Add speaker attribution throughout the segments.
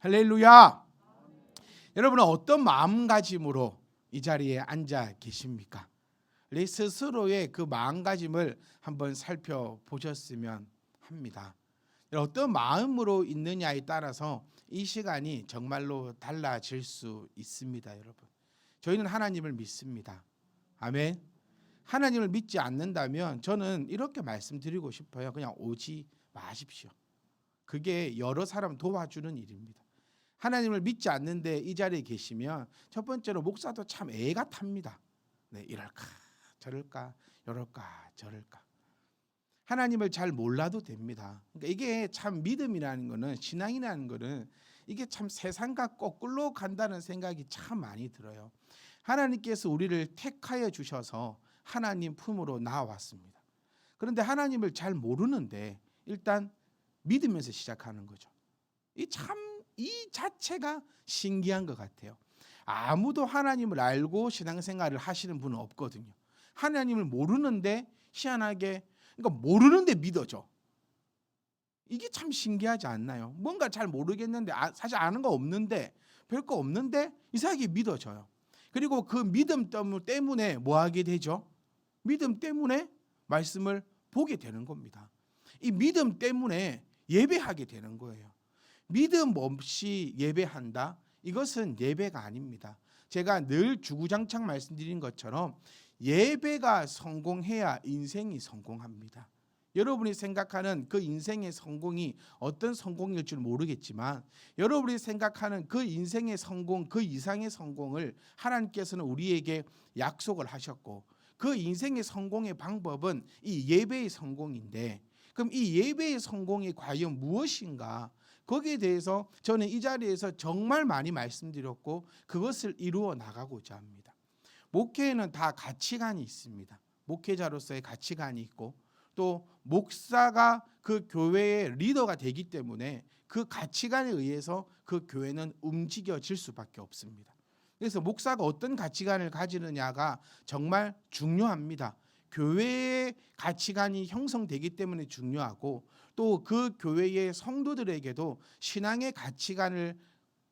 Speaker 1: 할렐루야. 여러분은 어떤 마음가짐으로 이 자리에 앉아 계십니까? 우리 스스로의 그 마음가짐을 한번 살펴보셨으면 합니다. 어떤 마음으로 있느냐에 따라서 이 시간이 정말로 달라질 수 있습니다. 여러분, 저희는 하나님을 믿습니다. 아멘. 하나님을 믿지 않는다면 저는 이렇게 말씀드리고 싶어요. 그냥 오지 마십시오. 그게 여러 사람 도와주는 일입니다. 하나님을 믿지 않는데 이 자리에 계시면 첫 번째로 목사도 참 애가 탑니다. 네, 이럴까 저럴까 이럴까 저럴까. 하나님을 잘 몰라도 됩니다. 그러니까 이게 참 믿음이라는 거는, 신앙이라는 거는 이게 참 세상과 거꾸로 간다는 생각이 참 많이 들어요. 하나님께서 우리를 택하여 주셔서 하나님 품으로 나왔습니다. 그런데 하나님을 잘 모르는데 일단 믿으면서 시작하는 거죠. 이 자체가 신기한 것 같아요. 아무도 하나님을 알고 신앙생활을 하시는 분은 없거든요. 하나님을 모르는데 희한하게, 그러니까 모르는데 믿어져. 이게 참 신기하지 않나요? 뭔가 잘 모르겠는데 사실 아는 거 없는데, 별거 없는데 이상하게 믿어져요. 그리고 그 믿음 때문에 뭐 하게 되죠? 믿음 때문에 말씀을 보게 되는 겁니다. 이 믿음 때문에 예배하게 되는 거예요. 믿음 없이 예배한다? 이것은 예배가 아닙니다. 제가 늘 주구장창 말씀드린 것처럼 예배가 성공해야 인생이 성공합니다. 여러분이 생각하는 그 인생의 성공이 어떤 성공일 줄 모르겠지만, 여러분이 생각하는 그 인생의 성공, 그 이상의 성공을 하나님께서는 우리에게 약속을 하셨고, 그 인생의 성공의 방법은 이 예배의 성공인데, 그럼 이 예배의 성공이 과연 무엇인가? 거기에 대해서 저는 이 자리에서 정말 많이 말씀드렸고 그것을 이루어 나가고자 합니다. 목회에는 다 가치관이 있습니다. 목회자로서의 가치관이 있고, 또 목사가 그 교회의 리더가 되기 때문에 그 가치관에 의해서 그 교회는 움직여질 수밖에 없습니다. 그래서 목사가 어떤 가치관을 가지느냐가 정말 중요합니다. 교회의 가치관이 형성되기 때문에 중요하고, 또 그 교회의 성도들에게도 신앙의 가치관을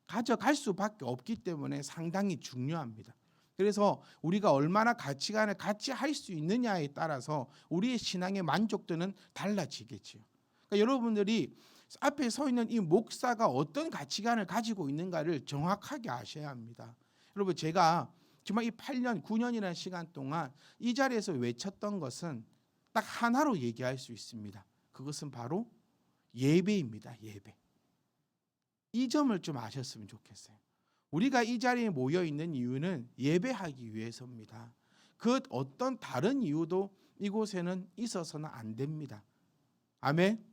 Speaker 1: 가져갈 수밖에 없기 때문에 상당히 중요합니다. 그래서 우리가 얼마나 가치관을 같이 할 수 있느냐에 따라서 우리의 신앙의 만족도는 달라지겠지요. 그러니까 여러분들이 앞에 서 있는 이 목사가 어떤 가치관을 가지고 있는가를 정확하게 아셔야 합니다. 여러분, 제가 정말 이 8년, 9년이라는 시간 동안 이 자리에서 외쳤던 것은 딱 하나로 얘기할 수 있습니다. 그것은 바로 예배입니다. 예배. 이 점을 좀 아셨으면 좋겠어요. 우리가 이 자리에 모여 있는 이유는 예배하기 위해서입니다. 그 어떤 다른 이유도 이곳에는 있어서는 안 됩니다. 아멘.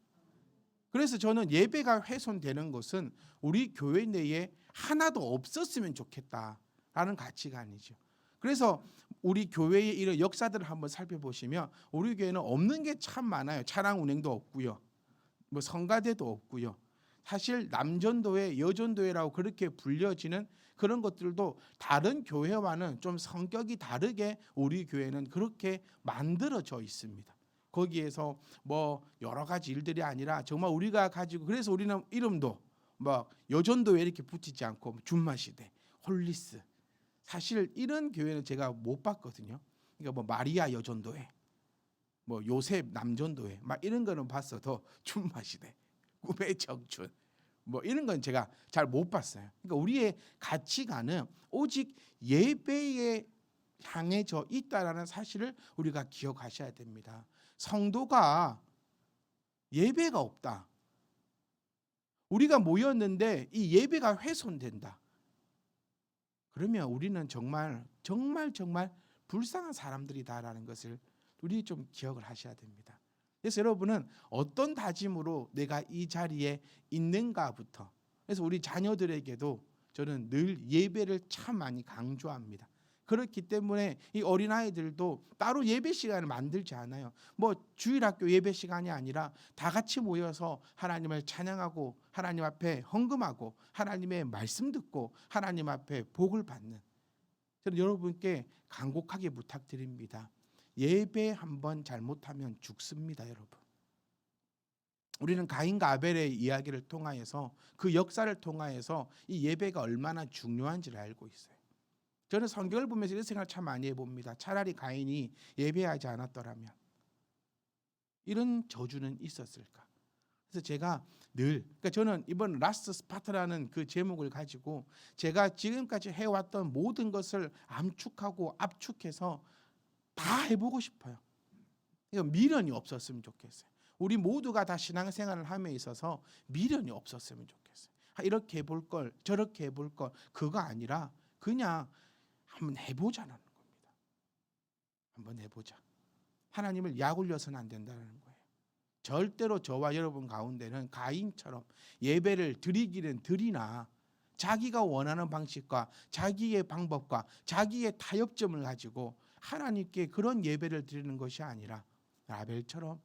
Speaker 1: 그래서 저는 예배가 훼손되는 것은 우리 교회 내에 하나도 없었으면 좋겠다라는 가치관이죠. 그래서 우리 교회의 이런 역사들을 한번 살펴보시면 우리 교회는 없는 게 참 많아요. 차량 운행도 없고요. 뭐 성가대도 없고요. 사실 남전도회, 여전도회라고 그렇게 불려지는 그런 것들도 다른 교회와는 좀 성격이 다르게 우리 교회는 그렇게 만들어져 있습니다. 거기에서 뭐 여러 가지 일들이 아니라 정말 우리가 가지고, 그래서 우리는 이름도 뭐 여전도회 이렇게 붙이지 않고 준마시대, 홀리스, 사실 이런 교회는 제가 못 봤거든요. 그러니까 뭐 마리아 여전도회, 뭐 요셉 남전도회 막 이런 거는 봤어도 준마시대, 꿈의 청춘 뭐 이런 건 제가 잘 못 봤어요. 그러니까 우리의 가치관은 오직 예배에 향해져 있다라는 사실을 우리가 기억하셔야 됩니다. 성도가 예배가 없다, 우리가 모였는데 이 예배가 훼손된다, 그러면 우리는 정말 불쌍한 사람들이다라는 것을 우리 좀 기억을 하셔야 됩니다. 그래서 여러분은 어떤 다짐으로 내가 이 자리에 있는가부터, 그래서 우리 자녀들에게도 저는 늘 예배를 참 많이 강조합니다. 그렇기 때문에 이 어린아이들도 따로 예배 시간을 만들지 않아요. 뭐 주일학교 예배 시간이 아니라 다 같이 모여서 하나님을 찬양하고 하나님 앞에 헌금하고 하나님의 말씀 듣고 하나님 앞에 복을 받는, 저는 여러분께 간곡하게 부탁드립니다. 예배 한번 잘못하면 죽습니다, 여러분. 우리는 가인과 아벨의 이야기를 통하여서 그 역사를 통하여서 이 예배가 얼마나 중요한지를 알고 있어요. 저는 성경을 보면서 이런 생각을 참 많이 해봅니다. 차라리 가인이 예배하지 않았더라면 이런 저주는 있었을까? 그래서 제가 늘, 그러니까 저는 이번 라스트 스파트라는 그 제목을 가지고 제가 지금까지 해왔던 모든 것을 암축하고 압축해서 다 해보고 싶어요. 그러니까 미련이 없었으면 좋겠어요. 우리 모두가 다 신앙생활을 함에 있어서 미련이 없었으면 좋겠어요. 이렇게 해볼 걸, 저렇게 해볼 걸, 그거 아니라 그냥 한번 해보자는 겁니다. 한번 해보자. 하나님을 약올려서는 안 된다는 거예요. 절대로 저와 여러분 가운데는 가인처럼 예배를 드리기는 드리나 자기가 원하는 방식과 자기의 방법과 자기의 타협점을 가지고 하나님께 그런 예배를 드리는 것이 아니라 아벨처럼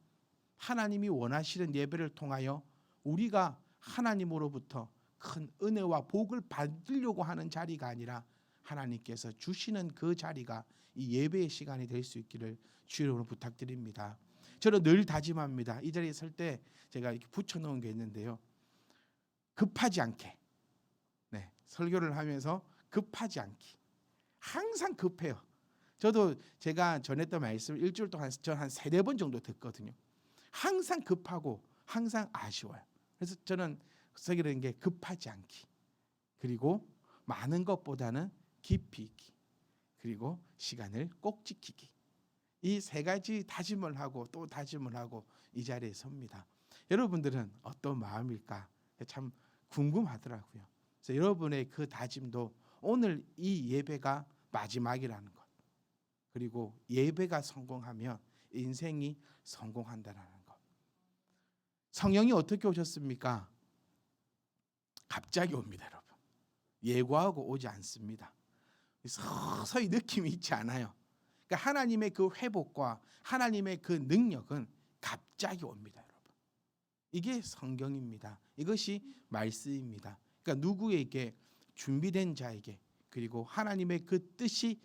Speaker 1: 하나님이 원하시는 예배를 통하여 우리가 하나님으로부터 큰 은혜와 복을 받으려고 하는 자리가 아니라 하나님께서 주시는 그 자리가 이 예배의 시간이 될 수 있기를 주님으로 부탁드립니다. 저는 늘 다짐합니다. 이 자리에 설 때 제가 이렇게 붙여놓은 게 있는데요. 급하지 않게, 네, 설교를 하면서 급하지 않기. 항상 급해요. 저도 제가 전했던 말씀을 일주일 동안 전 한 3-4번 정도 듣거든요. 항상 급하고 항상 아쉬워요. 그래서 저는 쓰기는 게 급하지 않기, 그리고 많은 것보다는 깊이 있기, 그리고 시간을 꼭 지키기. 이 3가지 다짐을 하고 또 다짐을 하고 이 자리에 섭니다. 여러분들은 어떤 마음일까 참 궁금하더라고요. 그래서 여러분의 그 다짐도 오늘 이 예배가 마지막이라는 것, 그리고 예배가 성공하면 인생이 성공한다는 것. 성령이 어떻게 오셨습니까? 갑자기 옵니다, 여러분. 예고하고 오지 않습니다. 서서히 느낌이 있지 않아요. 그러니까 하나님의 그 회복과 하나님의 그 능력은 갑자기 옵니다, 여러분. 이게 성경입니다. 이것이 말씀입니다. 그러니까 누구에게, 준비된 자에게, 그리고 하나님의 그 뜻이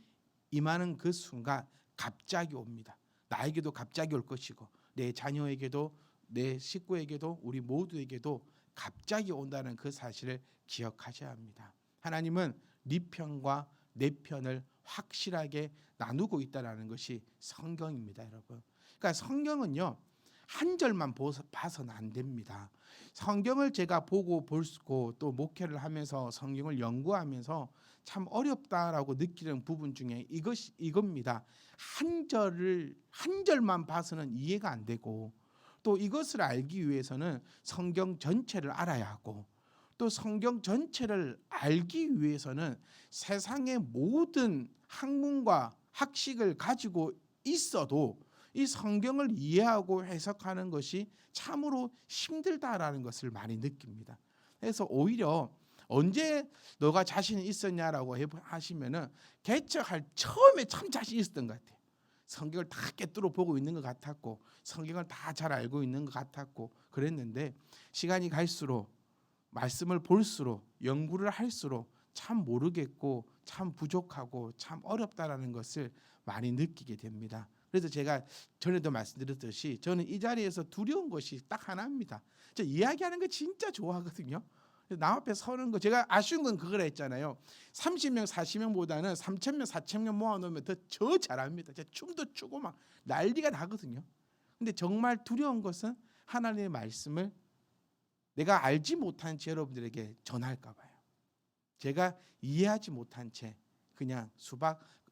Speaker 1: 임하는 그 순간 갑자기 옵니다. 나에게도 갑자기 올 것이고 내 자녀에게도, 내 식구에게도, 우리 모두에게도 갑자기 온다는 그 사실을 기억하셔야 합니다. 하나님은 네 편과 내 편을 확실하게 나누고 있다는 것이 성경입니다, 여러분. 그러니까 성경은요, 한 절만 봐서는 안 됩니다. 성경을 제가 보고 또 목회를 하면서 성경을 연구하면서 참 어렵다라고 느끼는 부분 중에 이겁니다. 한 절만 봐서는 이해가 안 되고, 또 이것을 알기 위해서는 성경 전체를 알아야 하고, 또 성경 전체를 알기 위해서는 세상의 모든 학문과 학식을 가지고 있어도 이 성경을 이해하고 해석하는 것이 참으로 힘들다라는 것을 많이 느낍니다. 그래서 오히려 언제 너가 자신이 있었냐라고 하시면은 개척할 처음에 참 자신 있었던 것 같아요. 성경을 다 꿰뚫어 보고 있는 것 같았고, 성경을 다 잘 알고 있는 것 같았고 그랬는데, 시간이 갈수록, 말씀을 볼수록, 연구를 할수록 참 모르겠고 참 부족하고 참 어렵다라는 것을 많이 느끼게 됩니다. 그래서 제가 전에도 말씀드렸듯이 저는 이 자리에서 두려운 것이 딱 하나입니다. 저 이야기하는 거 진짜 좋아하거든요. 남 앞에 서는 거, 제가 아쉬운 건 그거라 했잖아요. 30명 40명보다는 3,000명 4,000명 모아놓으면 더 잘합니다. 제가 춤도 추고 막 난리가 나거든요. 근데 정말 두려운 것은 하나님의 말씀을 내가 알지 못한 채 여러분들에게 전할까 봐요. 제가 이해하지 못한 채 그냥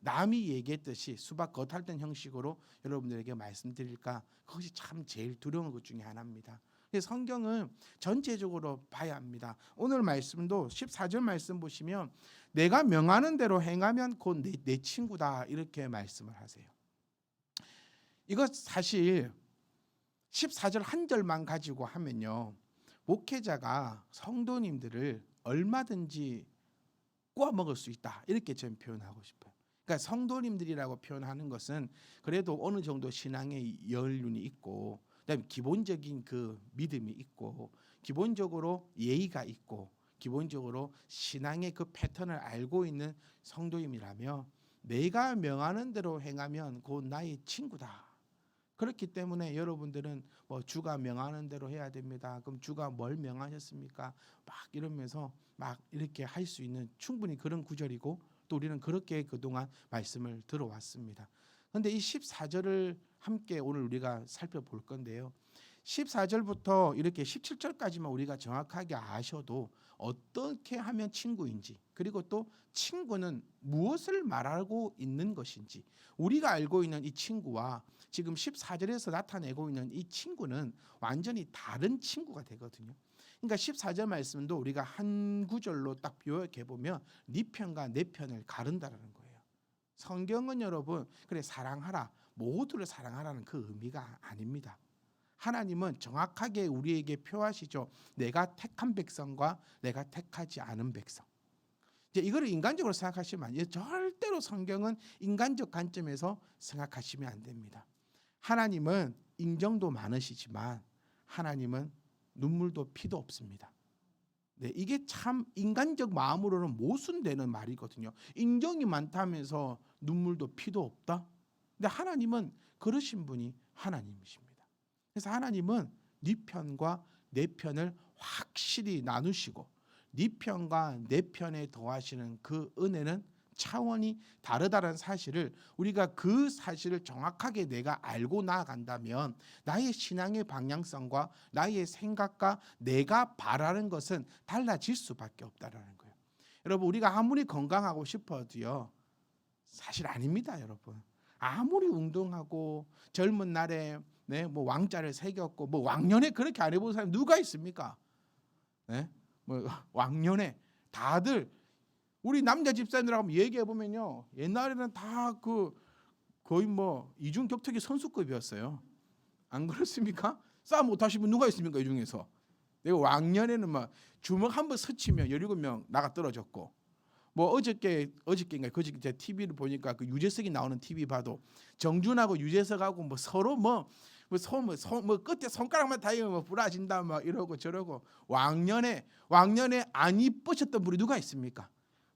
Speaker 1: 남이 얘기했듯이 수박 겉핥는 형식으로 여러분들에게 말씀드릴까, 그것이 참 제일 두려운 것 중에 하나입니다. 성경은 전체적으로 봐야 합니다. 오늘 말씀도 14절 말씀 보시면 내가 명하는 대로 행하면 곧 내 친구다, 이렇게 말씀을 하세요. 이거 사실 14절 한 절만 가지고 하면요, 목회자가 성도님들을 얼마든지 꼬아 먹을 수 있다, 이렇게 저는 표현하고 싶어요. 그러니까 성도님들이라고 표현하는 것은 그래도 어느 정도 신앙의 연륜이 있고, 그다음에 기본적인 그 믿음이 있고, 기본적으로 예의가 있고, 기본적으로 신앙의 그 패턴을 알고 있는 성도님이라며 내가 명하는 대로 행하면 곧 나의 친구다, 그렇기 때문에 여러분들은 뭐 주가 명하는 대로 해야 됩니다. 그럼 주가 뭘 명하셨습니까? 막 이러면서 막 이렇게 할 수 있는 충분히 그런 구절이고 또 우리는 그렇게 그동안 말씀을 들어왔습니다. 그런데 이 14절을 함께 오늘 우리가 살펴볼 건데요. 14절부터 이렇게 17절까지만 우리가 정확하게 아셔도 어떻게 하면 친구인지, 그리고 또 친구는 무엇을 말하고 있는 것인지, 우리가 알고 있는 이 친구와 지금 14절에서 나타내고 있는 이 친구는 완전히 다른 친구가 되거든요. 그러니까 14절 말씀도 우리가 한 구절로 딱 요약해 보면 네 편과 내 편을 가른다라는 거예요. 성경은 여러분 그래 사랑하라, 모두를 사랑하라는 그 의미가 아닙니다. 하나님은 정확하게 우리에게 표하시죠. 내가 택한 백성과 내가 택하지 않은 백성. 이제 이거를 인간적으로 생각하시면 안 돼요. 절대로 성경은 인간적 관점에서 생각하시면 안 됩니다. 하나님은 인정도 많으시지만 하나님은 눈물도 피도 없습니다. 네, 이게 참 인간적 마음으로는 모순되는 말이거든요. 인정이 많다면서 눈물도 피도 없다? 근데 하나님은 그러신 분이 하나님이십니다. 그래서 하나님은 네 편과 내 편을 확실히 나누시고 네 편과 내 편에 더하시는 그 은혜는 차원이 다르다는 사실을, 우리가 그 사실을 정확하게 내가 알고 나아간다면 나의 신앙의 방향성과 나의 생각과 내가 바라는 것은 달라질 수밖에 없다라는 거예요. 여러분 우리가 아무리 건강하고 싶어도요 사실 아닙니다. 여러분 아무리 운동하고 젊은 날에 뭐 왕자를 새겼고 뭐 왕년에 그렇게 안 해본 사람이 누가 있습니까? 뭐 왕년에 다들 우리 남자 집사님들하고 얘기해 보면요 옛날에는 다 그 거의 뭐 이중격투기 선수급이었어요. 안 그렇습니까? 싸움 못하시면 누가 있습니까? 이 중에서 내가 왕년에는 막 주먹 한번 스치면 17명 나가 떨어졌고, 뭐 어저께인가 그저께 TV를 보니까 그 유재석이 나오는 TV 봐도 정준하고 유재석하고 뭐 서로 뭐 끝에 손가락만 닿으면 뭐 부러진다 막 이러고 저러고, 왕년에 안 이쁘셨던 분이 누가 있습니까?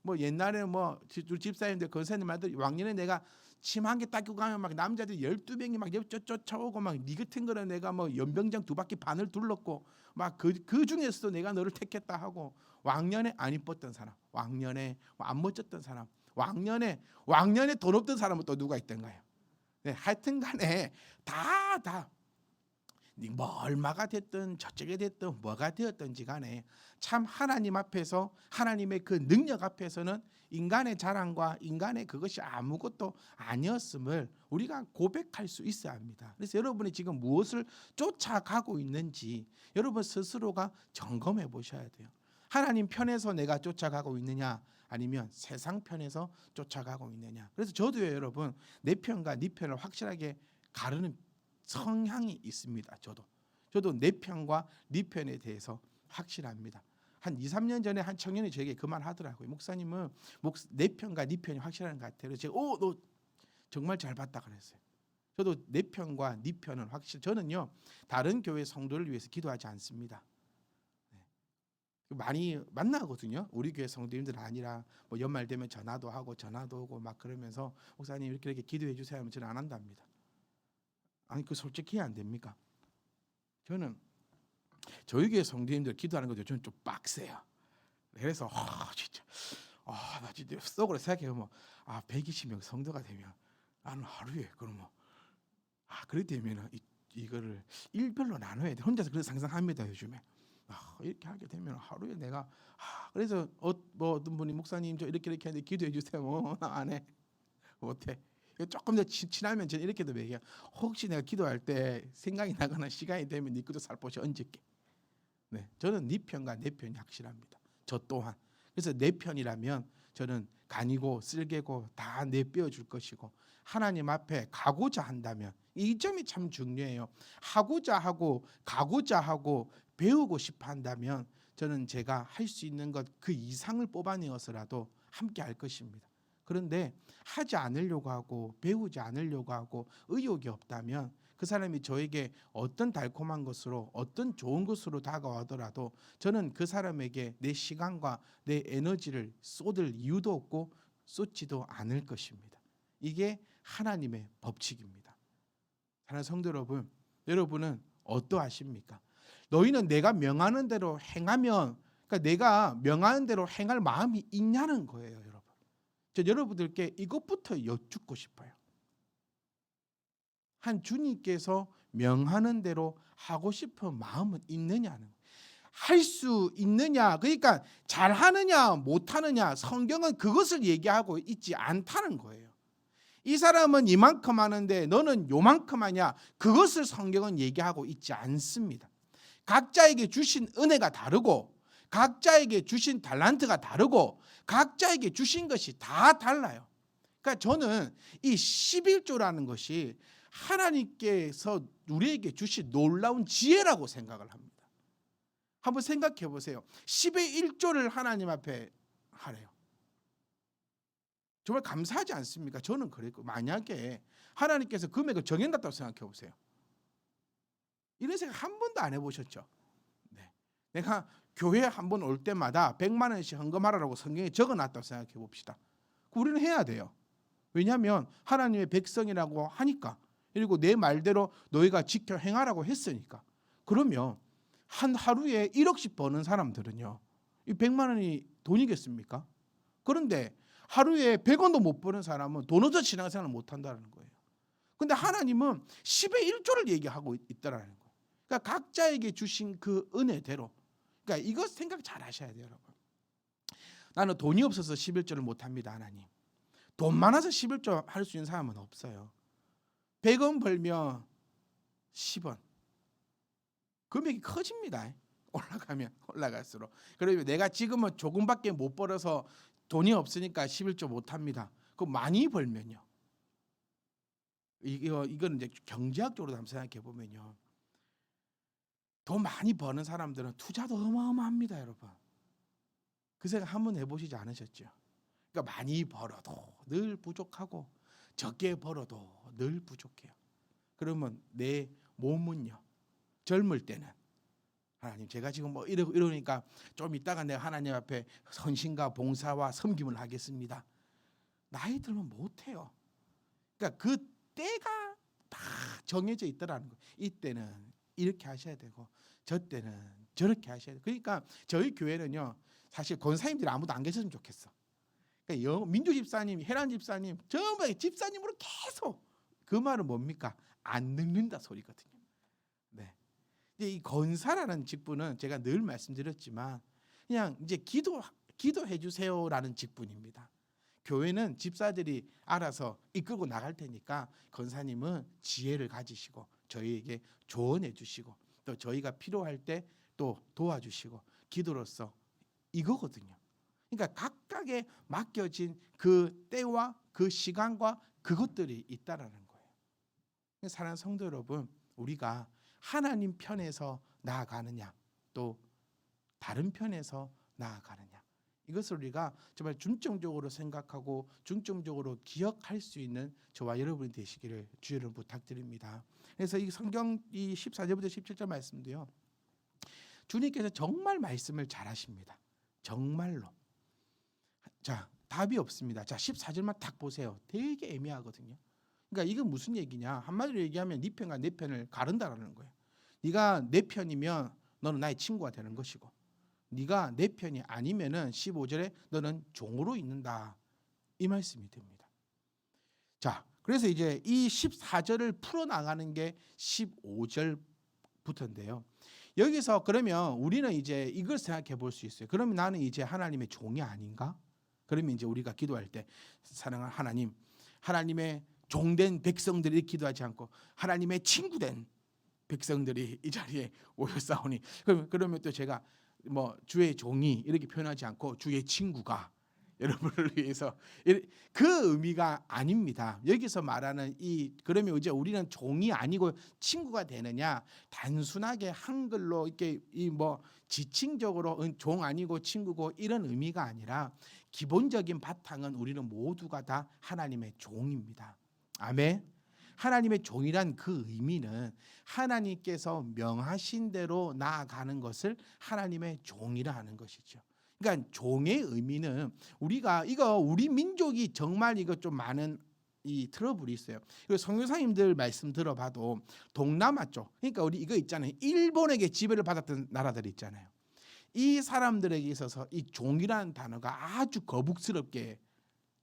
Speaker 1: 뭐 옛날에 뭐 집사님들 권사님 말들 왕년에 내가 침 한 개 닦고 가면 막 남자들 12명이 막 쫓아오고 막 니 같은 거는 내가 뭐 연병장 2바퀴 반을 둘렀고 막 그 중에서도 내가 너를 택했다 하고, 왕년에 안 이뻤던 사람, 왕년에 안 멋졌던 사람, 왕년에 돈 없던 사람은 또 누가 있던가요? 네, 하여튼간에 다 뭐 얼마가 됐든 저쪽에 됐든 뭐가 되었든지 간에 참 하나님 앞에서 하나님의 그 능력 앞에서는 인간의 자랑과 인간의 그것이 아무것도 아니었음을 우리가 고백할 수 있어야 합니다. 그래서 여러분이 지금 무엇을 쫓아가고 있는지 여러분 스스로가 점검해 보셔야 돼요. 하나님 편에서 내가 쫓아가고 있느냐 아니면 세상 편에서 쫓아가고 있느냐. 그래서 저도요 여러분 내 편과 네 편을 확실하게 가르는 성향이 있습니다. 저도 내 편과 네 편에 대해서 확실합니다. 한 2, 3년 전에 한 청년이 저에게 그 말 하더라고요. 목사님은 내 편과 네 편이 확실한 것 같아요. 제가 너 정말 잘 봤다 그랬어요. 저도 내 편과 네 편은 확실. 저는요 다른 교회 성도를 위해서 기도하지 않습니다. 많이 만나거든요. 우리 교회 성도님들 아니라 뭐 연말 되면 전화도 오고 막 그러면서 목사님 이렇게 기도해 주세요 하면 저는 안 한답니다. 아니 그 솔직히 안 됩니까? 저는 저희 교회 성도님들 기도하는 것도 저는 좀 빡세요. 그래서 진짜 나 진짜 속으로 생각해보면 120명 성도가 되면 나는 하루에 그러면 그렇게 되면 이거를 일별로 나눠야 돼. 혼자서 그래서 상상합니다 요즘에. 이렇게 하게 되면 하루에 내가 그래서 뭐 어떤 분이 목사님 저 이렇게 하는데 기도해 주세요. 안 해. 못해. 조금 더 친하면 저는 이렇게도 얘기해요. 혹시 내가 기도할 때 생각이 나거나 시간이 되면 네 것도 살포시 얹을게. 네, 저는 네 편과 내 편이 확실합니다. 저 또한. 그래서 내 편이라면 저는 간이고 쓸개고 다 내빼어 줄 것이고, 하나님 앞에 가고자 한다면 이 점이 참 중요해요. 하고자 하고 가고자 하고 배우고 싶어 한다면 저는 제가 할 수 있는 것 그 이상을 뽑아내어서라도 함께 할 것입니다. 그런데 하지 않으려고 하고 배우지 않으려고 하고 의욕이 없다면 그 사람이 저에게 어떤 달콤한 것으로 어떤 좋은 것으로 다가오더라도 저는 그 사람에게 내 시간과 내 에너지를 쏟을 이유도 없고 쏟지도 않을 것입니다. 이게 하나님의 법칙입니다. 사랑하는 성도 여러분, 여러분은 어떠하십니까? 너희는 내가 명하는 대로 행하면, 그러니까 내가 명하는 대로 행할 마음이 있냐는 거예요, 여러분. 저 여러분들께 이것부터 여쭙고 싶어요. 한 주님께서 명하는 대로 하고 싶은 마음은 있느냐는 거예요. 할 수 있느냐, 그러니까 잘하느냐 못하느냐, 성경은 그것을 얘기하고 있지 않다는 거예요. 이 사람은 이만큼 하는데 너는 요만큼 하냐, 그것을 성경은 얘기하고 있지 않습니다. 각자에게 주신 은혜가 다르고 각자에게 주신 달란트가 다르고 각자에게 주신 것이 다 달라요. 그러니까 저는 이 11조라는 것이 하나님께서 우리에게 주신 놀라운 지혜라고 생각을 합니다. 한번 생각해 보세요. 10의 1조를 하나님 앞에 하래요. 정말 감사하지 않습니까? 저는 그랬고, 만약에 하나님께서 금액을 정해놨다고 생각해 보세요. 이런 생각 한 번도 안 해보셨죠? 네. 내가 교회 한 번 올 때마다 100만 원씩 헌금하라고 성경에 적어놨다고 생각해 봅시다. 우리는 해야 돼요. 왜냐하면 하나님의 백성이라고 하니까, 그리고 내 말대로 너희가 지켜 행하라고 했으니까. 그러면 한 하루에 1억씩 버는 사람들은요, 이 100만 원이 돈이겠습니까? 그런데 하루에 100원도 못 버는 사람은 돈 얻어 신앙생활을 못 한다는 거예요. 근데 하나님은 10의 1조를 얘기하고 있다라는 거예요. 그러니까 각자에게 주신 그 은혜대로, 그러니까 이거 생각 잘 하셔야 돼요, 여러분. 나는 돈이 없어서 11조를 못 합니다, 하나님. 돈 많아서 11조 할 수 있는 사람은 없어요. 100원 벌면 10원. 금액이 커집니다. 올라가면 올라갈수록. 그러면 내가 지금은 조금밖에 못 벌어서 돈이 없으니까 11조 못 합니다. 그 많이 벌면요. 이건 이제 경제학적으로 한번 생각해 보면요. 돈 많이 버는 사람들은 투자도 어마어마합니다, 여러분. 그 생각 한번 해보시지 않으셨죠? 그러니까 많이 벌어도 늘 부족하고 적게 벌어도 늘 부족해요. 그러면 내 몸은요, 젊을 때는 하나님, 제가 지금 뭐 이러니까 좀 이따가 내가 하나님 앞에 헌신과 봉사와 섬김을 하겠습니다. 나이 들면 못해요. 그러니까 그 때가 다 정해져 있더라는 거예요. 이때는 이렇게 하셔야 되고 저 때는 저렇게 하셔야 돼요. 그러니까 저희 교회는요, 사실 권사님들이 아무도 안 계셨으면 좋겠어. 그러니까 민주 집사님, 혜란 집사님, 전부 집사님으로 계속, 그 말은 뭡니까? 안 늙는다 소리거든요. 네. 이제 이 권사라는 직분은 제가 늘 말씀드렸지만 그냥 이제 기도해 주세요라는 직분입니다. 교회는 집사들이 알아서 이끌고 나갈 테니까 권사님은 지혜를 가지시고 저희에게 조언해 주시고 또 저희가 필요할 때 또 도와주시고 기도로서 이거거든요. 그러니까 각각에 맡겨진 그 때와 그 시간과 그것들이 있다라는 거예요. 사랑하는 성도 여러분, 우리가 하나님 편에서 나아가느냐 또 다른 편에서 나아가느냐, 이것을 우리가 정말 중점적으로 생각하고 중점적으로 기억할 수 있는 저와 여러분이 되시기를 주의를 부탁드립니다. 그래서 이 성경 이 14절부터 17절 말씀도요, 주님께서 정말 말씀을 잘하십니다. 정말로. 자, 답이 없습니다. 자, 14절만 딱 보세요. 되게 애매하거든요. 그러니까 이건 무슨 얘기냐? 한마디로 얘기하면 네 편과 내 편을 가른다라는 거예요. 네가 내 편이면 너는 나의 친구가 되는 것이고, 네가 내 편이 아니면은 15절에 너는 종으로 있는다, 이 말씀이 됩니다. 자, 그래서 이제 이 14절을 풀어나가는 게 15절부터인데요. 여기서 그러면 우리는 이제 이걸 생각해 볼 수 있어요. 그러면 나는 이제 하나님의 종이 아닌가? 그러면 이제 우리가 기도할 때, 사랑하는 하나님, 하나님의 종된 백성들이 기도하지 않고 하나님의 친구된 백성들이 이 자리에 오셨사오니, 그러면 또 제가 뭐 주의 종이 이렇게 표현하지 않고 주의 친구가 여러분을 위해서, 그 의미가 아닙니다. 여기서 말하는 그러면 이제 우리는 종이 아니고 친구가 되느냐, 단순하게 한글로 이렇게 뭐 지칭적으로 종 아니고 친구고 이런 의미가 아니라 기본적인 바탕은 우리는 모두가 다 하나님의 종입니다. 아멘. 하나님의 종이란 그 의미는 하나님께서 명하신 대로 나아가는 것을 하나님의 종이라 하는 것이죠. 그러니까 종의 의미는 우리가 우리 민족이 정말 이거 좀 많은 이 트러블이 있어요. 그리고 선교사님들 말씀 들어봐도 동남아 쪽, 그러니까 우리 이거 있잖아요. 일본에게 지배를 받았던 나라들 있잖아요. 이 사람들에게 있어서 이 종이라는 단어가 아주 거북스럽게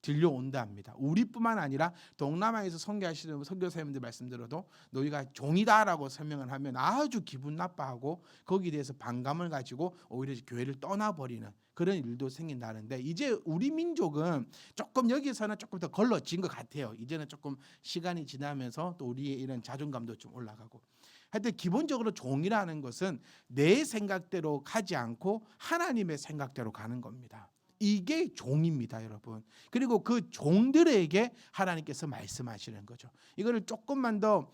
Speaker 1: 들려온다 합니다. 우리뿐만 아니라 동남아에서 선교하시는 선교사님들 말씀 들어도 너희가 종이다라고 설명을 하면 아주 기분 나빠하고 거기에 대해서 반감을 가지고 오히려 교회를 떠나버리는 그런 일도 생긴다는데, 이제 우리 민족은 조금 여기서는 조금 더 걸러진 것 같아요. 이제는 조금 시간이 지나면서 또 우리의 이런 자존감도 좀 올라가고, 하여튼 기본적으로 종이라는 것은 내 생각대로 가지 않고 하나님의 생각대로 가는 겁니다. 이게 종입니다, 여러분. 그리고 그 종들에게 하나님께서 말씀하시는 거죠. 이거를 조금만 더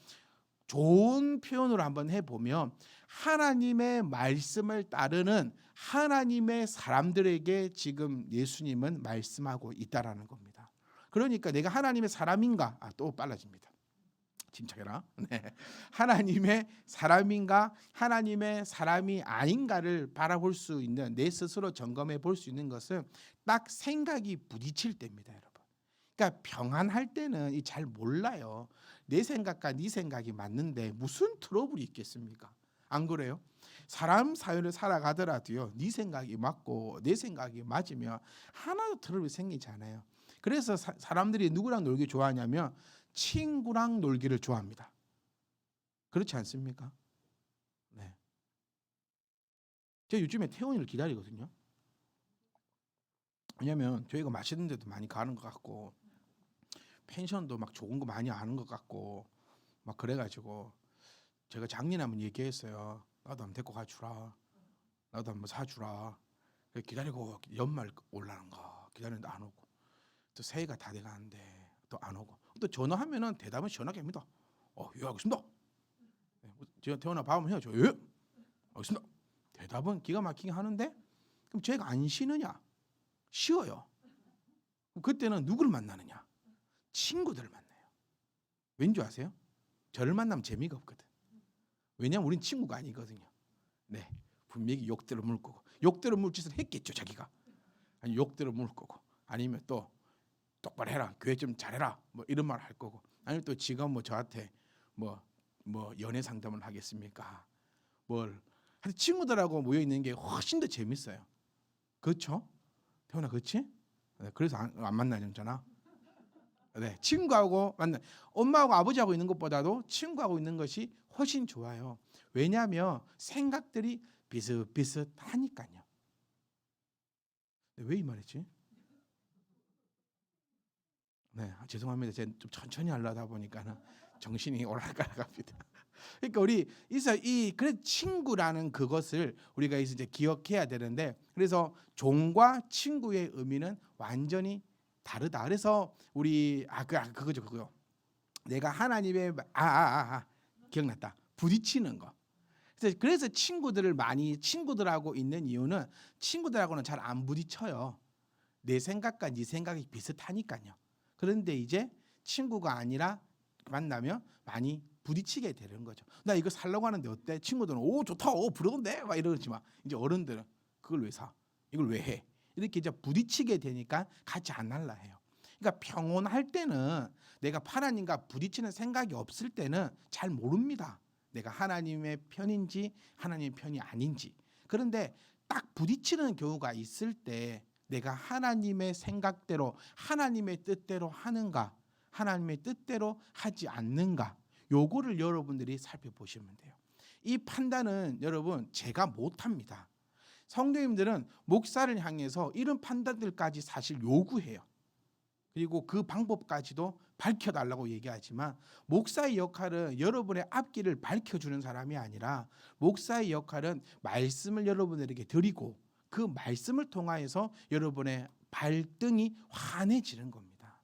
Speaker 1: 좋은 표현으로 한번 해보면, 하나님의 말씀을 따르는 하나님의 사람들에게 지금 예수님은 말씀하고 있다라는 겁니다. 그러니까 내가 하나님의 사람인가? 또 빨라집니다. 침착해라. 네. 하나님의 사람인가, 하나님의 사람이 아닌가를 바라볼 수 있는, 내 스스로 점검해 볼 수 있는 것은 딱 생각이 부딪힐 때입니다, 여러분. 그러니까 평안할 때는 잘 몰라요. 내 생각과 네 생각이 맞는데 무슨 트러블이 있겠습니까? 안 그래요? 사람 사회를 살아가더라도요, 네 생각이 맞고 내 생각이 맞으면 하나도 트러블이 생기지 않아요. 그래서 사람들이 누구랑 놀기 좋아하냐면 친구랑 놀기를 좋아합니다. 그렇지 않습니까? 네. 제가 요즘에 태훈이를 기다리거든요. 왜냐면 저희가 맛있는 데도 많이 가는 것 같고 펜션도 막 좋은 거 많이 아는 것 같고 막 그래가지고 제가 작년에 한번 얘기했어요. 나도 한번 데리고 가주라. 나도 한번 사주라. 기다리고 연말 올라는 거 기다리는데 안 오고, 또 새해가 다 돼가는데 또 안 오고, 또 전화하면은 대답은 시원하게 합니다. 예, 알겠습니다. 제가 태어나 밥은 해야죠. 예, 알겠습니다. 대답은 기가 막히게 하는데, 그럼 제가 안 쉬느냐? 쉬어요. 그때는 누구를 만나느냐? 친구들을 만나요. 왠지 아세요? 저를 만나면 재미가 없거든. 왜냐면 우린 친구가 아니거든요. 네, 분명히 욕대로 물 거고, 욕대로 물 짓을 했겠죠, 자기가. 아니 욕대로 물 거고, 아니면 또 똑바로 해라, 교회 좀 잘해라, 뭐 이런 말 할 거고, 아니면 또 지금 뭐 저한테 뭐 연애 상담을 하겠습니까? 뭘 하여튼 친구들하고 모여 있는 게 훨씬 더 재밌어요. 그렇죠? 태훈아, 그렇지? 네, 그래서 안 만나잖아. 네, 친구하고 만나, 엄마하고 아버지하고 있는 것보다도 친구하고 있는 것이 훨씬 좋아요. 왜냐하면 생각들이 비슷비슷하니까요. 왜 이 말했지? 네, 죄송합니다. 제가 좀 천천히 하려다 보니까는 정신이 오락가락합니다. 그러니까 우리 그래 친구라는 그것을 우리가 이제 기억해야 되는데, 그래서 종과 친구의 의미는 완전히 다르다. 그래서 우리 그거죠. 내가 하나님의 기억났다. 부딪히는 거. 그래서 친구들하고 있는 이유는 친구들하고는 잘 안 부딪혀요. 내 생각과 네 생각이 비슷하니까요. 그런데 이제 친구가 아니라 만나면 많이 부딪히게 되는 거죠. 나 이거 살려고 하는데 어때? 친구들은 오 좋다, 오 부러운데 막 이러지만, 이제 어른들은 그걸 왜 사? 이걸 왜 해? 이렇게 이제 부딪히게 되니까 같이 안 할라 해요. 그러니까 평온할 때는, 내가 하나님과 부딪히는 생각이 없을 때는 잘 모릅니다. 내가 하나님의 편인지 하나님의 편이 아닌지. 그런데 딱 부딪히는 경우가 있을 때 내가 하나님의 생각대로 하나님의 뜻대로 하는가, 하나님의 뜻대로 하지 않는가, 요거를 여러분들이 살펴보시면 돼요. 이 판단은 여러분 제가 못합니다. 성도님들은 목사를 향해서 이런 판단들까지 사실 요구해요. 그리고 그 방법까지도 밝혀달라고 얘기하지만, 목사의 역할은 여러분의 앞길을 밝혀주는 사람이 아니라 목사의 역할은 말씀을 여러분들에게 드리고 그 말씀을 통하여서 여러분의 발등이 환해지는 겁니다.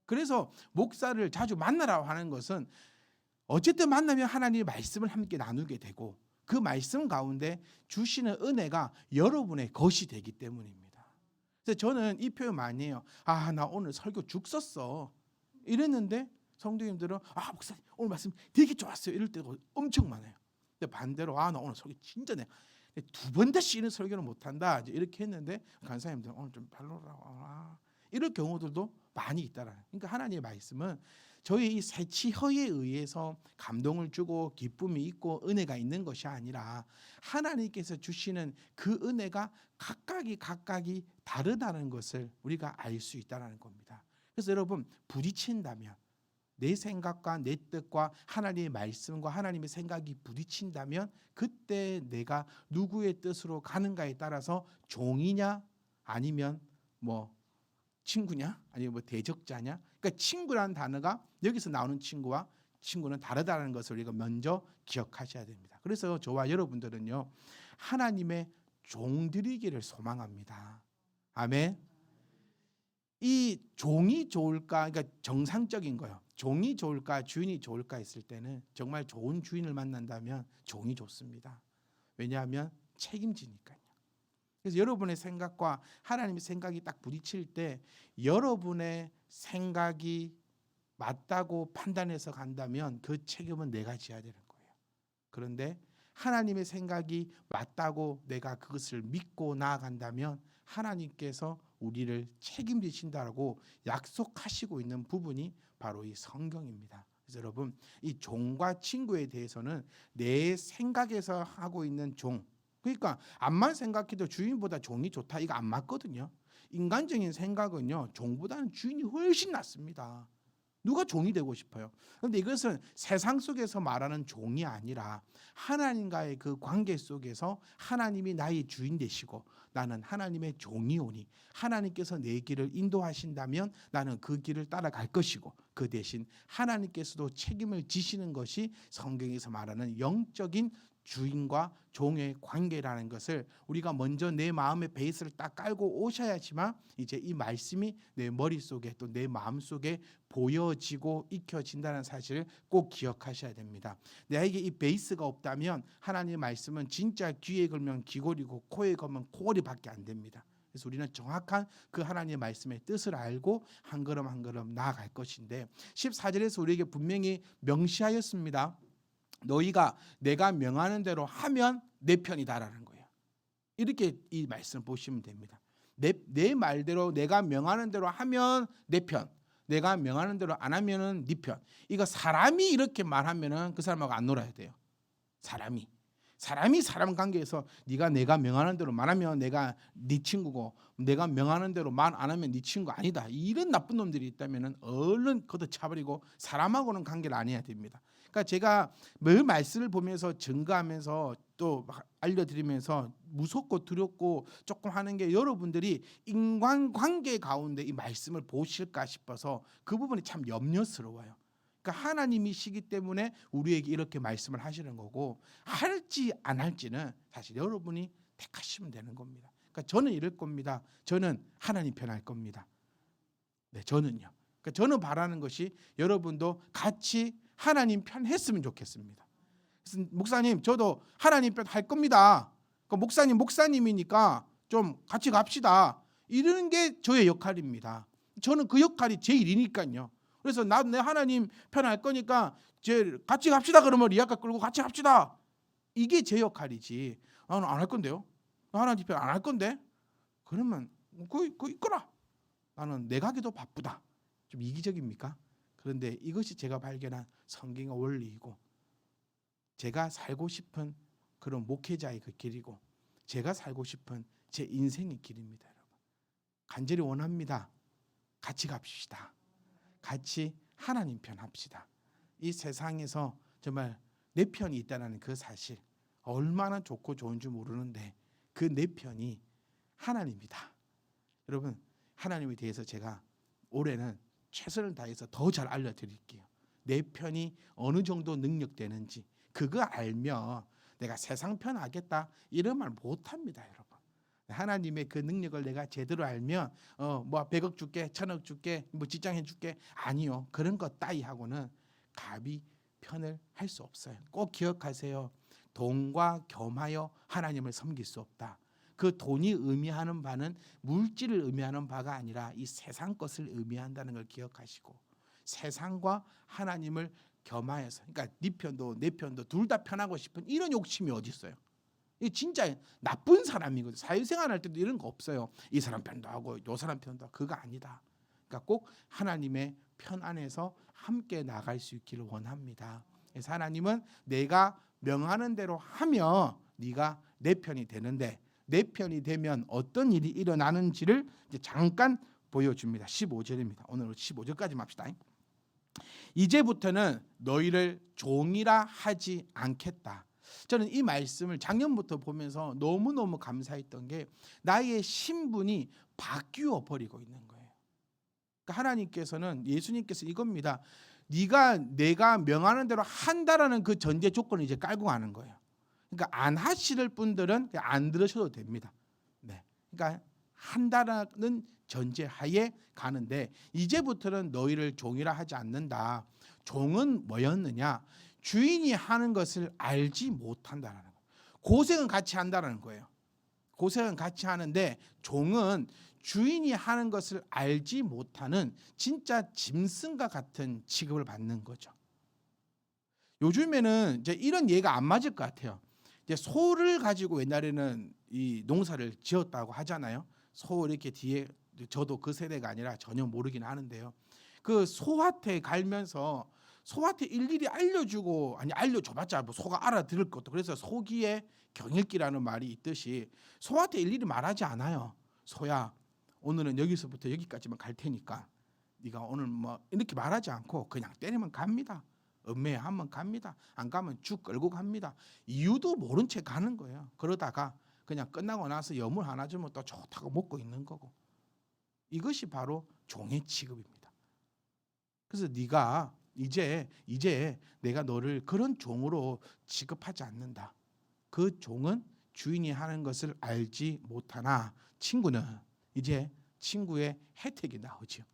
Speaker 1: 그래서 목사를 자주 만나라고 하는 것은 어쨌든 만나면 하나님의 말씀을 함께 나누게 되고 그 말씀 가운데 주시는 은혜가 여러분의 것이 되기 때문입니다. 그래서 저는 이 표현 많이 해요. 나 오늘 설교 죽 썼어 이랬는데 성도님들은 목사님 오늘 말씀 되게 좋았어요 이럴 때가 엄청 많아요. 근데 반대로 나 오늘 설교 진짜 내 두 번 다시 이런 설교는 못한다 이렇게 했는데 간사님들 오늘 좀 별로라고 이럴 경우들도 많이 있다라는. 그러니까 하나님의 말씀은 저희 이 새치혀에 의해서 감동을 주고 기쁨이 있고 은혜가 있는 것이 아니라 하나님께서 주시는 그 은혜가 각각이 다르다는 것을 우리가 알 수 있다는 겁니다. 그래서 여러분, 부딪힌다면 내 생각과 내 뜻과 하나님의 말씀과 하나님의 생각이 부딪힌다면 그때 내가 누구의 뜻으로 가는가에 따라서 종이냐 아니면 뭐 친구냐 아니면 뭐 대적자냐. 그러니까 친구라는 단어가 여기서 나오는 친구는 다르다는 것을 우리가 먼저 기억하셔야 됩니다. 그래서 저와 여러분들은요, 하나님의 종들이기를 소망합니다. 아멘. 이 종이 좋을까? 그러니까 정상적인 거요. 종이 좋을까 주인이 좋을까 했을 때는 정말 좋은 주인을 만난다면 종이 좋습니다. 왜냐하면 책임지니까요. 그래서 여러분의 생각과 하나님의 생각이 딱 부딪힐 때 여러분의 생각이 맞다고 판단해서 간다면 그 책임은 내가 져야 되는 거예요. 그런데 하나님의 생각이 맞다고 내가 그것을 믿고 나아간다면 하나님께서 우리를 책임지신다고 약속하시고 있는 부분이 바로 이 성경입니다. 그래서 여러분, 이 종과 친구에 대해서는 내 생각에서 하고 있는 종, 그러니까 암만 생각해도 주인보다 종이 좋다, 이거 안 맞거든요. 인간적인 생각은요, 종보다는 주인이 훨씬 낫습니다. 누가 종이 되고 싶어요? 그런데 이것은 세상 속에서 말하는 종이 아니라 하나님과의 그 관계 속에서 하나님이 나의 주인 되시고 나는 하나님의 종이오니 하나님께서 내 길을 인도하신다면 나는 그 길을 따라갈 것이고 그 대신 하나님께서도 책임을 지시는 것이 성경에서 말하는 영적인 주인과 종의 관계라는 것을 우리가 먼저 내 마음의 베이스를 딱 깔고 오셔야지만 이제 이 말씀이 내 머릿속에 또 내 마음속에 보여지고 익혀진다는 사실을 꼭 기억하셔야 됩니다. 내게 이 베이스가 없다면 하나님의 말씀은 진짜 귀에 걸면 귀걸이고 코에 걸면 코걸이밖에 안 됩니다. 그래서 우리는 정확한 그 하나님의 말씀의 뜻을 알고 한 걸음 한 걸음 나아갈 것인데 14절에서 우리에게 분명히 명시하였습니다. 너희가 내가 명하는 대로 하면 내 편이다라는 거예요. 이렇게 이 말씀 보시면 됩니다. 내 말대로 내가 명하는 대로 하면 내 편, 내가 명하는 대로 안 하면은 네 편. 이거 사람이 이렇게 말하면은 그 사람하고 안 놀아야 돼요. 사람이 사람 관계에서 네가 내가 명하는 대로 말하면 내가 네 친구고 내가 명하는 대로 말 안 하면 네 친구 아니다. 이런 나쁜 놈들이 있다면은 얼른 걷어차버리고 사람하고는 관계를 안 해야 됩니다. 그러니까 제가 늘 말씀을 보면서 증거하면서 또 알려드리면서 무섭고 두렵고 조금 하는 게 여러분들이 인간관계 가운데 이 말씀을 보실까 싶어서 그 부분이 참 염려스러워요. 그러니까 하나님이시기 때문에 우리에게 이렇게 말씀을 하시는 거고 할지 안 할지는 사실 여러분이 택하시면 되는 겁니다. 그러니까 저는 이럴 겁니다. 저는 하나님 편 할 겁니다. 네, 저는요. 그러니까 저는 바라는 것이 여러분도 같이 하나님 편 했으면 좋겠습니다. 그래서 목사님, 저도 하나님 편 할 겁니다. 그러니까 목사님이니까 좀 같이 갑시다. 이러는 게 저의 역할입니다. 저는 그 역할이 제 일이니까요. 그래서 내 하나님 편 할 거니까 같이 갑시다. 그러면 리아카 끌고 같이 갑시다. 이게 제 역할이지. 나는 안 할 건데요. 하나님 편 안 할 건데. 그러면 그거 있거라. 나는 내 가기도 바쁘다. 좀 이기적입니까? 그런데 이것이 제가 발견한 성경의 원리이고 제가 살고 싶은 그런 목회자의 그 길이고 제가 살고 싶은 제 인생의 길입니다. 여러분. 간절히 원합니다. 같이 갑시다. 같이 하나님 편 합시다. 이 세상에서 정말 내 편이 있다는 그 사실 얼마나 좋고 좋은 줄 모르는데 그 내 편이 하나님이다. 여러분, 하나님에 대해서 제가 올해는 최선을 다해서 더 잘 알려드릴게요. 내 편이 어느 정도 능력되는지 그거 알면 내가 세상 편 하겠다 이런 말 못합니다. 여러분. 하나님의 그 능력을 내가 제대로 알면 뭐 100억 줄게 1000억 줄게 뭐 직장 해줄게 아니요. 그런 것 따위하고는 갑이 편을 할 수 없어요. 꼭 기억하세요. 돈과 겸하여 하나님을 섬길 수 없다. 그 돈이 의미하는 바는 물질을 의미하는 바가 아니라 이 세상 것을 의미한다는 걸 기억하시고 세상과 하나님을 겸하여서 그러니까 네 편도 내 편도 둘 다 편하고 싶은 이런 욕심이 어디 있어요? 이 진짜 나쁜 사람이거든요. 사회생활 할 때도 이런 거 없어요. 이 사람 편도 하고 요 사람 편도 하고. 그거 아니다. 그러니까 꼭 하나님의 편 안에서 함께 나갈 수 있기를 원합니다. 그래서 하나님은 내가 명하는 대로 하며 네가 내 편이 되는데, 내 편이 되면 어떤 일이 일어나는지를 이제 잠깐 보여줍니다. 15절입니다. 오늘 15절까지 합시다. 이제부터는 너희를 종이라 하지 않겠다. 저는 이 말씀을 작년부터 보면서 너무너무 감사했던 게 나의 신분이 바뀌어 버리고 있는 거예요. 그러니까 하나님께서는, 예수님께서 이겁니다. 네가 내가 명하는 대로 한다라는 그 전제 조건을 이제 깔고 가는 거예요. 그러니까 안 하실 분들은 그냥 안 들으셔도 됩니다. 네. 그러니까 한다라는 전제하에 가는데, 이제부터는 너희를 종이라 하지 않는다. 종은 뭐였느냐? 주인이 하는 것을 알지 못한다라는 거예요. 고생은 같이 한다라는 거예요. 고생은 같이 하는데 종은 주인이 하는 것을 알지 못하는 진짜 짐승과 같은 취급을 받는 거죠. 요즘에는 이제 이런 예가 안 맞을 것 같아요. 이제 소를 가지고 옛날에는 이 농사를 지었다고 하잖아요. 소 이렇게 뒤에, 저도 그 세대가 아니라 전혀 모르긴 하는데요. 그 소한테 갈면서 소한테 일일이 알려주고, 아니 알려줘봤자 뭐 소가 알아들을 것도, 그래서 소기에 경읽기라는 말이 있듯이 소한테 일일이 말하지 않아요. 소야, 오늘은 여기서부터 여기까지만 갈 테니까 네가 오늘 뭐 이렇게 말하지 않고 그냥 때리면 갑니다. 음매하면 갑니다. 안 가면 죽 끌고 갑니다. 이유도 모른 채 가는 거예요. 그러다가 그냥 끝나고 나서 여물 하나 주면 또 좋다고 먹고 있는 거고. 이것이 바로 종의 취급입니다. 그래서 네가 이제 내가 너를 그런 종으로 취급하지 않는다. 그 종은 주인이 하는 것을 알지 못하나, 친구는 이제 친구의 혜택이 나오죠.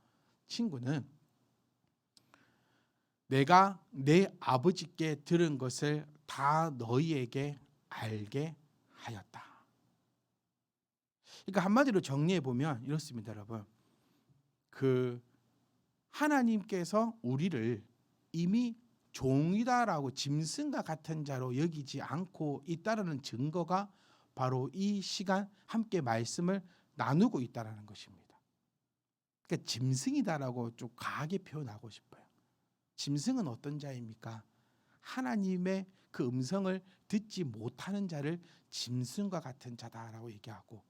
Speaker 1: 친구는 내가 내 아버지께 들은 것을 다 너희에게 알게 하였다. 그러니까 한마디로 정리해 보면 이렇습니다, 여러분. 그 하나님께서 우리를 이미 종이다라고, 짐승과 같은 자로 여기지 않고 있다라는 증거가 바로 이 시간 함께 말씀을 나누고 있다라는 것입니다. 그러니까 짐승이다라고 좀 과하게 표현하고 싶어요. 짐승은 어떤 자입니까? 하나님의 그 음성을 듣지 못하는 자를 짐승과 같은 자다라고 얘기하고,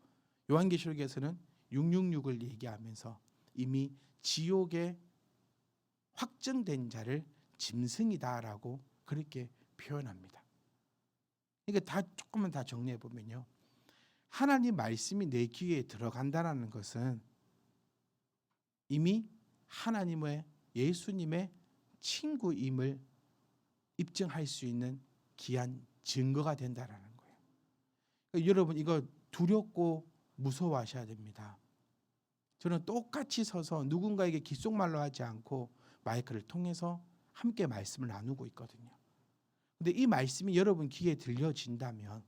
Speaker 1: 요한계시록에서는 666을 얘기하면서 이미 지옥에 확정된 자를 짐승이다라고 그렇게 표현합니다. 그러니까 조금만 다 정리해 보면요, 하나님 말씀이 내 귀에 들어간다라는 것은 이미 하나님의, 예수님의 친구임을 입증할 수 있는 귀한 증거가 된다라는 거예요. 그러니까 여러분, 이거 두렵고 무서워하셔야 됩니다. 저는 똑같이 서서 누군가에게 귓속말로 하지 않고 마이크를 통해서 함께 말씀을 나누고 있거든요. 근데 이 말씀이 여러분 귀에 들려진다면,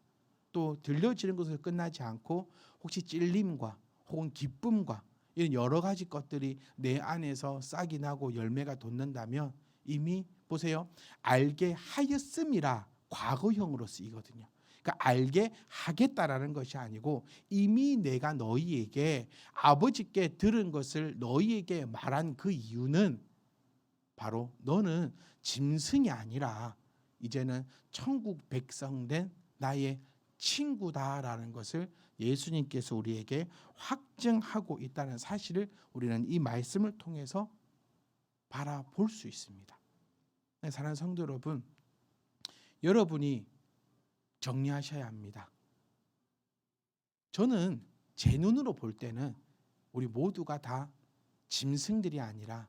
Speaker 1: 또 들려지는 것으로 끝나지 않고 혹시 찔림과 혹은 기쁨과 이런 여러 가지 것들이 내 안에서 싹이 나고 열매가 돋는다면, 이미 보세요, 알게 하였음이라 과거형으로 쓰이거든요. 그러니까 알게 하겠다라는 것이 아니고 이미 내가 너희에게 아버지께 들은 것을 너희에게 말한 그 이유는 바로 너는 짐승이 아니라 이제는 천국 백성 된 나의 친구다라는 것을 예수님께서 우리에게 확증하고 있다는 사실을 우리는 이 말씀을 통해서 바라볼 수 있습니다. 사랑하는 성도 여러분, 여러분이 정리하셔야 합니다. 저는 제 눈으로 볼 때는 우리 모두가 다 짐승들이 아니라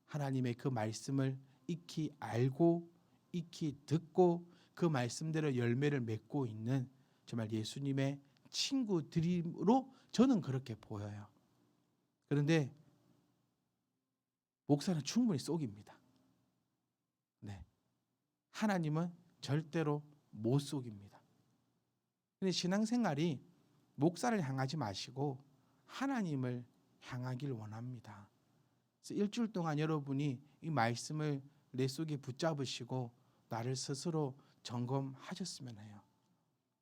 Speaker 1: 하나님의 그 말씀을 익히 알고 익히 듣고 그 말씀대로 열매를 맺고 있는 정말 예수님의 친구들로 저는 그렇게 보여요. 그런데 목사는 충분히 속입니다. 네. 하나님은 절대로 못 속입니다. 근데 신앙생활이 목사를 향하지 마시고 하나님을 향하길 원합니다. 그래서 일주일 동안 여러분이 이 말씀을 내 속에 붙잡으시고 나를 스스로 점검하셨으면 해요.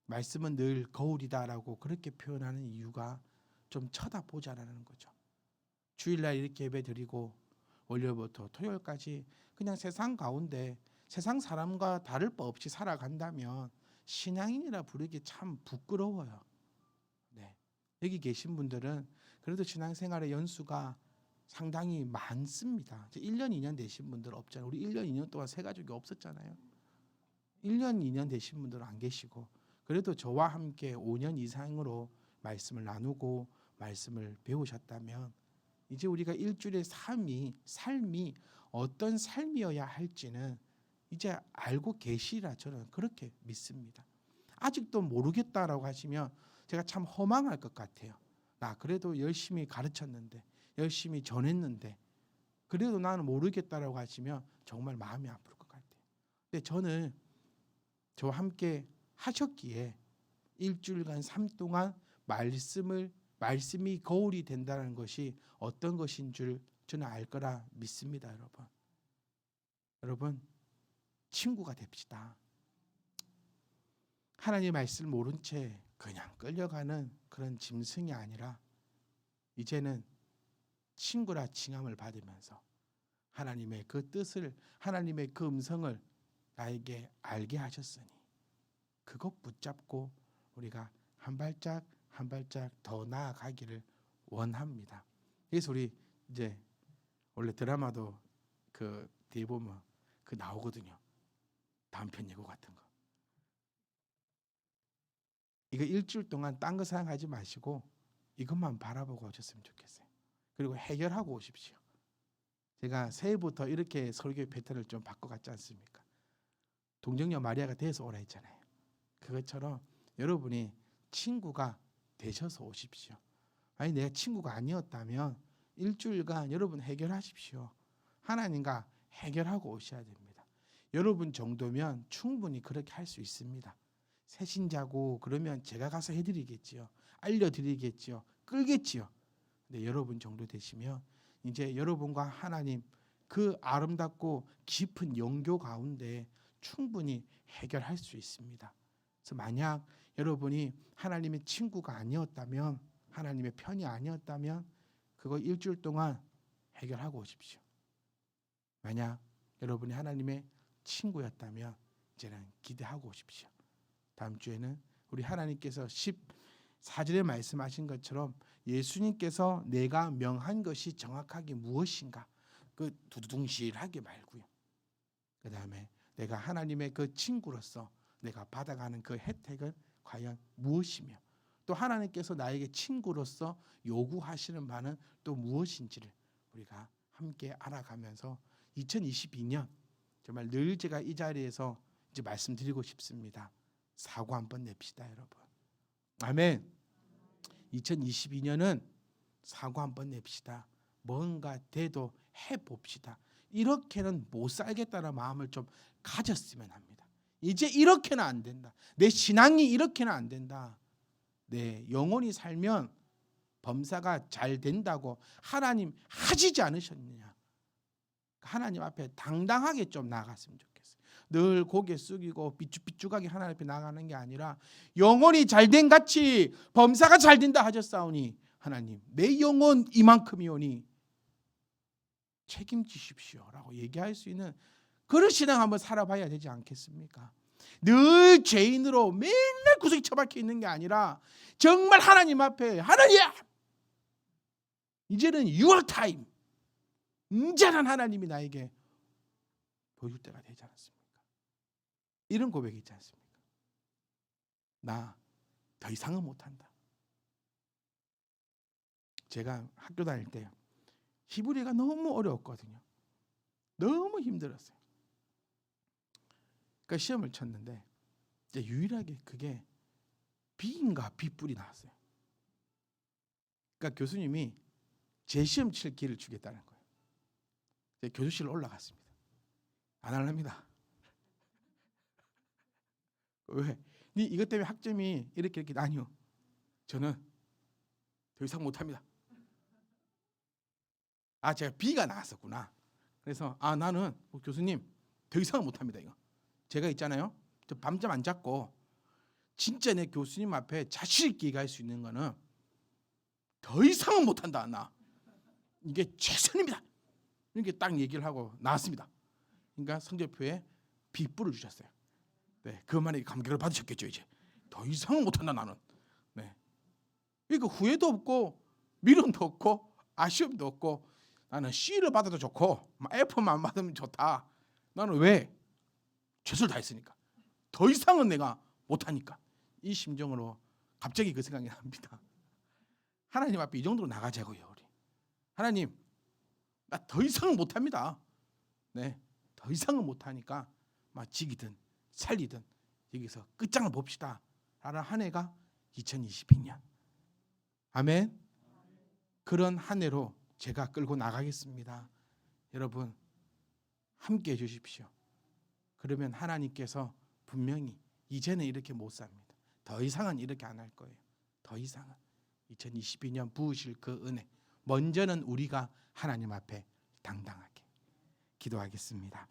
Speaker 1: 말씀은 늘 거울이다라고 그렇게 표현하는 이유가 좀 쳐다보자라는 거죠. 주일날 이렇게 예배 드리고 월요일부터 토요일까지 그냥 세상 가운데 세상 사람과 다를 바 없이 살아간다면 신앙인이라 부르기 참 부끄러워요. 네. 여기 계신 분들은 그래도 신앙생활의 연수가 상당히 많습니다. 1년 2년 되신 분들 없잖아요. 우리 1년 2년 동안 새 가족이 없었잖아요. 1년 2년 되신 분들은 안 계시고, 그래도 저와 함께 5년 이상으로 말씀을 나누고 말씀을 배우셨다면 이제 우리가 일주일의 삶이 어떤 삶이어야 할지는 이제 알고 계시리라 저는 그렇게 믿습니다. 아직도 모르겠다라고 하시면 제가 참 허망할 것 같아요. 나 그래도 열심히 가르쳤는데, 열심히 전했는데 그래도 나는 모르겠다라고 하시면 정말 마음이 아플 것 같아요. 근데 저는 저와 함께 하셨기에 일주일간 삶 동안 말씀이 거울이 된다는 것이 어떤 것인 줄 저는 알 거라 믿습니다. 여러분 친구가 됩시다. 하나님의 말씀을 모른 채 그냥 끌려가는 그런 짐승이 아니라 이제는 친구라 칭함을 받으면서 하나님의 그 뜻을, 하나님의 그 음성을 나에게 알게 하셨으니 그것 붙잡고 우리가 한 발짝 한 발짝 더 나아가기를 원합니다. 그래서 우리 이제 원래 드라마도 그 뒤에 보면 그 나오거든요. 다음 편 예고 같은 거. 이거 일주일 동안 딴 거 생각하지 마시고 이것만 바라보고 오셨으면 좋겠어요. 그리고 해결하고 오십시오. 제가 새해부터 이렇게 설교 패턴을 좀 바꿔갔지 않습니까? 동정녀 마리아가 돼서 오라 했잖아요. 그것처럼 여러분이 친구가 되셔서 오십시오. 아니 내가 친구가 아니었다면 일주일간 여러분 해결하십시오. 하나님과 해결하고 오셔야 됩니다. 여러분 정도면 충분히 그렇게 할 수 있습니다. 새신자고 그러면 제가 가서 해드리겠지요. 알려드리겠지요. 끌겠지요. 근데 여러분 정도 되시면 이제 여러분과 하나님 그 아름답고 깊은 영교 가운데 충분히 해결할 수 있습니다. 그래서 만약 여러분이 하나님의 친구가 아니었다면, 하나님의 편이 아니었다면 그거 일주일 동안 해결하고 오십시오. 만약 여러분이 하나님의 친구였다면 이제는 기대하고 오십시오. 다음 주에는 우리 하나님께서 14절에 말씀하신 것처럼 예수님께서 내가 명한 것이 정확하게 무엇인가 그 두두둥실하게 말고요. 그 다음에 내가 하나님의 그 친구로서 내가 받아가는 그 혜택은 과연 무엇이며 또 하나님께서 나에게 친구로서 요구하시는 바는 또 무엇인지를 우리가 함께 알아가면서 2022년 정말 늘 제가 이 자리에서 이제 말씀드리고 싶습니다. 사고 한번 냅시다, 여러분. 아멘. 2022년은 사고 한번 냅시다. 뭔가 돼도 해봅시다. 이렇게는 못 살겠다는 마음을 좀 가졌으면 합니다. 이제 이렇게는 안 된다. 내 신앙이 이렇게는 안 된다. 네, 영원히 살면 범사가 잘 된다고 하나님 하시지 않으셨느냐. 하나님 앞에 당당하게 좀 나아갔으면 좋겠어요. 늘 고개 숙이고 삐죽삐죽하게 하나님 앞에 나가는 게 아니라 영혼이 잘된 같이 범사가 잘 된다 하셨사오니 하나님 내 영혼 이만큼이오니 책임지십시오라고 얘기할 수 있는 그런 신앙 한번 살아봐야 되지 않겠습니까? 늘 죄인으로 맨날 구석에 처박혀 있는 게 아니라 정말 하나님 앞에 하나님 이제는 6월 타임 이제는 하나님이 나에게 보여줄 때가 되지 않았습니까? 이런 고백이 있지 않습니까? 나 더 이상은 못한다. 제가 학교 다닐 때 히브리가 너무 어려웠거든요. 너무 힘들었어요. 그러니까 시험을 쳤는데 이제 유일하게 그게 B인가 B뿔이 나왔어요. 그러니까 교수님이 제 시험 칠 기회를 주겠다는 거예요. 이제 교수실로 올라갔습니다. 안 할랍니다. 왜? 네 이것 때문에 학점이 이렇게 아니요. 저는 더 이상 못합니다. 아 제가 B가 나왔었구나. 그래서 나는 교수님 더 이상 못합니다. 이거 제가 있잖아요. 저 밤잠 안 잤고 진짜 내 교수님 앞에 자신 있게 얘기할 수 있는 거는 더 이상은 못한다. 나 이게 최선입니다. 이렇게 딱 얘기를 하고 나왔습니다. 그러니까 성적표에 B뿔을 주셨어요. 네, 그만에 감격을 받으셨겠죠. 이제 더 이상은 못한다 나는. 네, 그러니까 후회도 없고 미련도 없고 아쉬움도 없고 나는 C를 받아도 좋고 F만 받으면 좋다. 나는 왜? 최선을 다했으니까. 더 이상은 내가 못하니까. 이 심정으로 갑자기 그 생각이 납니다. 하나님 앞에 이 정도로 나가자고요. 우리 하나님, 나 더 이상은 못합니다. 네, 더 이상은 못하니까 막 지기든 살리든 여기서 끝장을 봅시다 라는 한 해가 2022년. 아멘. 그런 한 해로 제가 끌고 나가겠습니다. 여러분 함께 해주십시오. 그러면 하나님께서 분명히 이제는 이렇게 못 삽니다. 더 이상은 이렇게 안 할 거예요. 더 이상은 2022년 부으실 그 은혜, 먼저는 우리가 하나님 앞에 당당하게 기도하겠습니다.